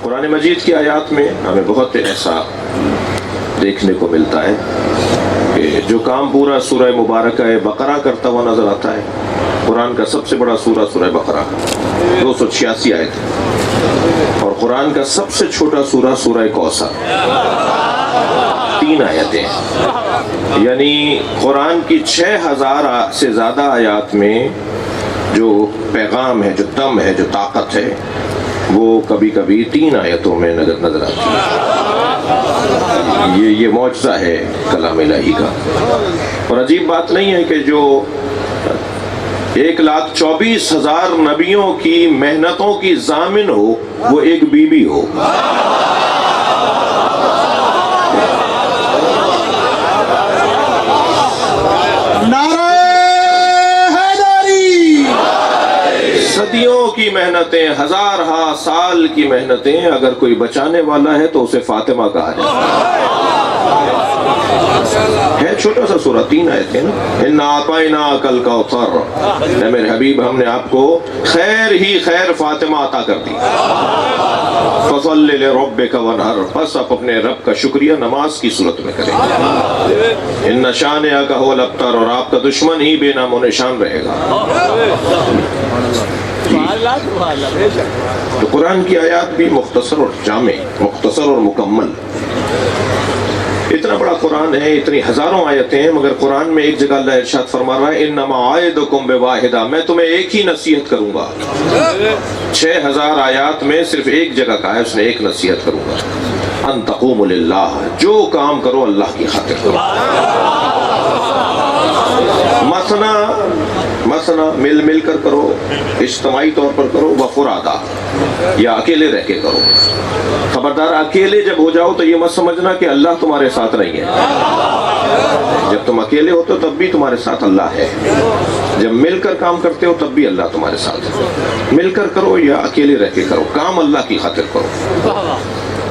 قرآن مجید کی آیات میں ہمیں بہت ایسا دیکھنے کو ملتا ہے کہ جو کام پورا سورہ مبارکہ بقرہ کرتا ہوا نظر آتا ہے. قرآن کا سب سے بڑا سورہ سورہ بقرہ 286 آیت ہے، اور قرآن کا سب سے چھوٹا سورہ سورہ کوثر 3 آیتیں. یعنی قرآن کی 6000 سے زیادہ آیات میں جو پیغام ہے، جو دم ہے، جو طاقت ہے، وہ کبھی کبھی 3 آیتوں میں نظر آتی ہے. یہ معجزہ ہے کلام الہی کا. اور عجیب بات نہیں ہے کہ جو 1,24,000 نبیوں کی محنتوں کی ضامن ہو وہ ایک بی بی ہو. صدیوں کی محنتیں، ہزارہا سال کی محنتیں، اگر کوئی بچانے والا ہے تو اسے فاطمہ کہا جائے. ہے چھوٹا سا سورہ، 3 آیتیں نا. اِنَّا أَعْطَيْنَاكَ الْكَوْثَرَ، اے میرے حبیب ہم نے آپ کو خیر ہی خیر فاطمہ عطا کر دی. فَصَلِّ لِرَبِّكَ وَانْحَرْ، بس آپ اپنے رب کا شکریہ نماز کی صورت میں کریں. اِنَّ شَانِئَكَ هُوَ الْأَبْتَرُ، اور آپ کا دشمن ہی بے نام و نشان رہے گا. تو قرآن کی آیات بھی مختصر اور جامع، مختصر اور مکمل. اتنا بڑا قرآن ہے، اتنی ہزاروں آیتیں ہیں، مگر قرآن میں ایک جگہ اللہ ارشاد فرما رہا ہے انما اعظکم بواحدہ، میں تمہیں ایک ہی نصیحت کروں گا. 6000 آیات میں صرف ایک جگہ کہا ہے اس نے ایک نصیحت کروں گا. ان تقوموا للہ، جو کام کرو اللہ کی خاطر کرو. مثنا مل کر کرو، اجتماعی طور پر کرو، وفرادا، یا اکیلے رہ کے کرو. خبردار اکیلے جب ہو جاؤ تو یہ مت سمجھنا کہ اللہ تمہارے ساتھ نہیں ہے. جب تم اکیلے ہوتے ہو تب بھی تمہارے ساتھ اللہ ہے. جب مل کر کام کرتے ہو تب بھی اللہ تمہارے ساتھ ہے. مل کر کرو یا اکیلے رہ کے کرو، کام اللہ کی خاطر کرو.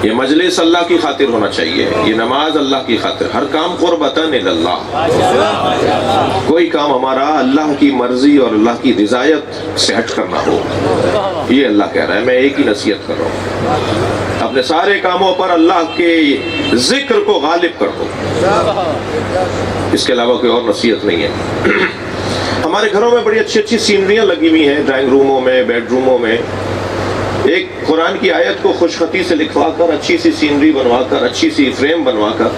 یہ مجلس اللہ کی خاطر ہونا چاہیے، یہ نماز اللہ کی خاطر، ہر کام قربتاً اللہ. کوئی کام ہمارا اللہ کی مرضی اور اللہ کی رضایت سے ہٹ کرنا ہو، یہ اللہ کہہ رہا ہے. میں ایک ہی نصیحت کر رہا ہوں، اپنے سارے کاموں پر اللہ کے ذکر کو غالب کر دو. اس کے علاوہ کوئی اور نصیحت نہیں ہے. ہمارے گھروں میں بڑی اچھی اچھی سینریاں لگی ہوئی ہیں، ڈرائنگ روموں میں، بیڈ روموں میں. ایک قرآن کی آیت کو خوش خطی سے لکھوا کر، اچھی سی سینری بنوا کر، اچھی سی فریم بنوا کر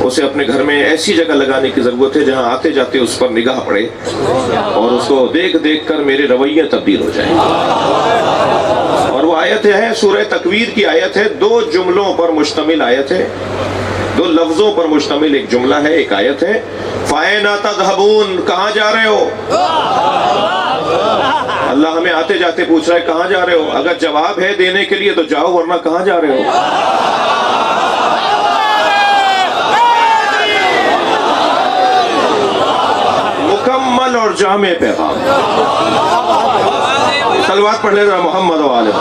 اسے اپنے گھر میں ایسی جگہ لگانے کی ضرورت ہے جہاں آتے جاتے اس پر نگاہ پڑے اور اس کو دیکھ دیکھ کر میرے رویے تبدیل ہو جائیں. اور وہ آیت ہے سورہ تکویر کی آیت ہے، 2 جملوں پر مشتمل آیت ہے، 2 لفظوں پر مشتمل ایک جملہ ہے، ایک آیت ہے. فَأَيْنَ تَذْهَبُونَ، کہاں جا رہے ہو؟ اللہ ہمیں آتے جاتے پوچھ رہا ہے کہاں جا رہے ہو. اگر جواب ہے دینے کے لیے تو جاؤ، ورنہ کہاں جا رہے ہو؟ مکمل اور جامع پیغام. صلوات پڑھ لے ذرا محمد و آلہ.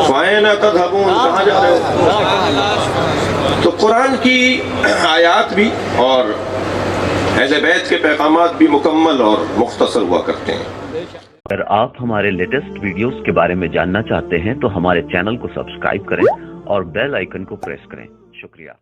فَأَيْنَ تَذْهَبُونَ، کہاں جا رہے ہو؟ تو قرآن کی آیات بھی اور اہل بیت کے پیغامات بھی مکمل اور مختصر ہوا کرتے ہیں. اگر آپ ہمارے لیٹسٹ ویڈیوز کے بارے میں جاننا چاہتے ہیں تو ہمارے چینل کو سبسکرائب کریں اور بیل آئیکن کو پریس کریں. شکریہ.